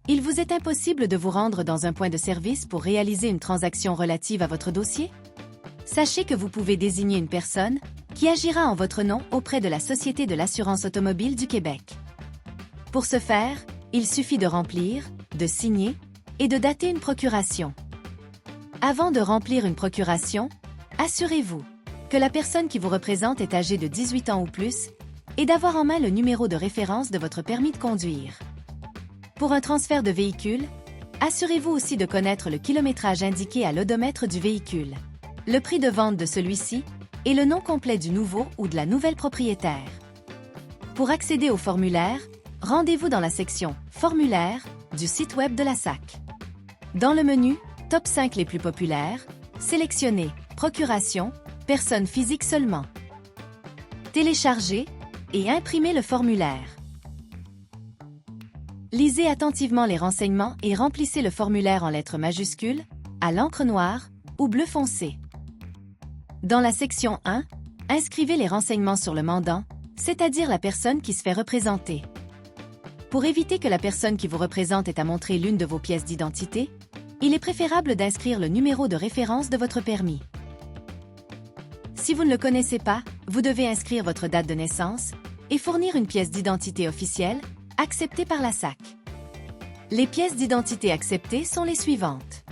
Il vous est impossible de vous rendre dans un point de service pour réaliser une transaction relative à votre dossier? Sachez que vous pouvez désigner une personne qui agira en votre nom auprès de la Société de l'assurance automobile du Québec. Pour ce faire, il suffit de remplir, de signer et de dater une procuration. Avant de remplir une procuration, assurez-vous que la personne qui vous représente est âgée de 18 ans ou plus et d'avoir en main le numéro de référence de votre permis de conduire. Pour un transfert de véhicule, assurez-vous aussi de connaître le kilométrage indiqué à l'odomètre du véhicule, le prix de vente de celui-ci et le nom complet du nouveau ou de la nouvelle propriétaire. Pour accéder au formulaire, rendez-vous dans la section « Formulaire » du site web de la SAC. Dans le menu « Top 5 les plus populaires », sélectionnez « Procuration », personnes physiques seulement. Téléchargez et imprimez le formulaire. Lisez attentivement les renseignements et remplissez le formulaire en lettres majuscules, à l'encre noire ou bleu foncé. Dans la section 1, inscrivez les renseignements sur le mandant, c'est-à-dire la personne qui se fait représenter. Pour éviter que la personne qui vous représente ait à montrer l'une de vos pièces d'identité, il est préférable d'inscrire le numéro de référence de votre permis. Si vous ne le connaissez pas, vous devez inscrire votre date de naissance et fournir une pièce d'identité officielle, acceptée par la SAC. Les pièces d'identité acceptées sont les suivantes.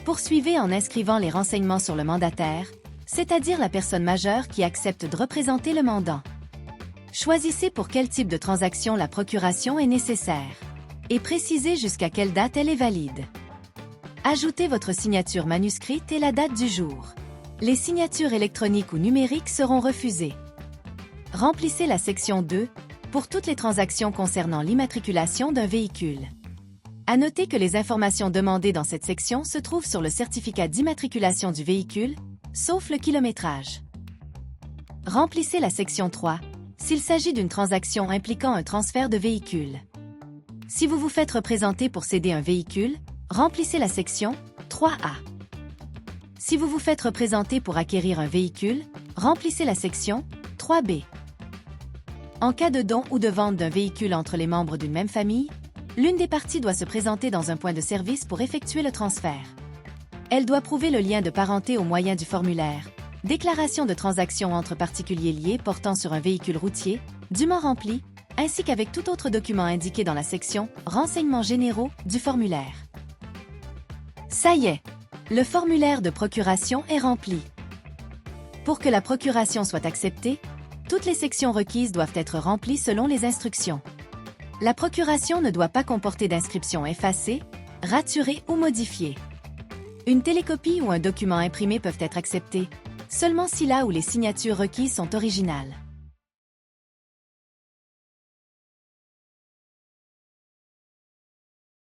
Poursuivez en inscrivant les renseignements sur le mandataire, c'est-à-dire la personne majeure qui accepte de représenter le mandant. Choisissez pour quel type de transaction la procuration est nécessaire et précisez jusqu'à quelle date elle est valide. Ajoutez votre signature manuscrite et la date du jour. Les signatures électroniques ou numériques seront refusées. Remplissez la section 2 pour toutes les transactions concernant l'immatriculation d'un véhicule. À noter que les informations demandées dans cette section se trouvent sur le certificat d'immatriculation du véhicule, sauf le kilométrage. Remplissez la section 3 s'il s'agit d'une transaction impliquant un transfert de véhicule. Si vous vous faites représenter pour céder un véhicule, remplissez la section 3A. Si vous vous faites représenter pour acquérir un véhicule, remplissez la section 3B. En cas de don ou de vente d'un véhicule entre les membres d'une même famille, l'une des parties doit se présenter dans un point de service pour effectuer le transfert. Elle doit prouver le lien de parenté au moyen du formulaire « Déclaration de transaction entre particuliers liés portant sur un véhicule routier » dûment rempli, ainsi qu'avec tout autre document indiqué dans la section « Renseignements généraux » du formulaire. Ça y est, le formulaire de procuration est rempli. Pour que la procuration soit acceptée, toutes les sections requises doivent être remplies selon les instructions. La procuration ne doit pas comporter d'inscriptions effacées, raturées ou modifiées. Une télécopie ou un document imprimé peuvent être acceptés, seulement si là où les signatures requises sont originales.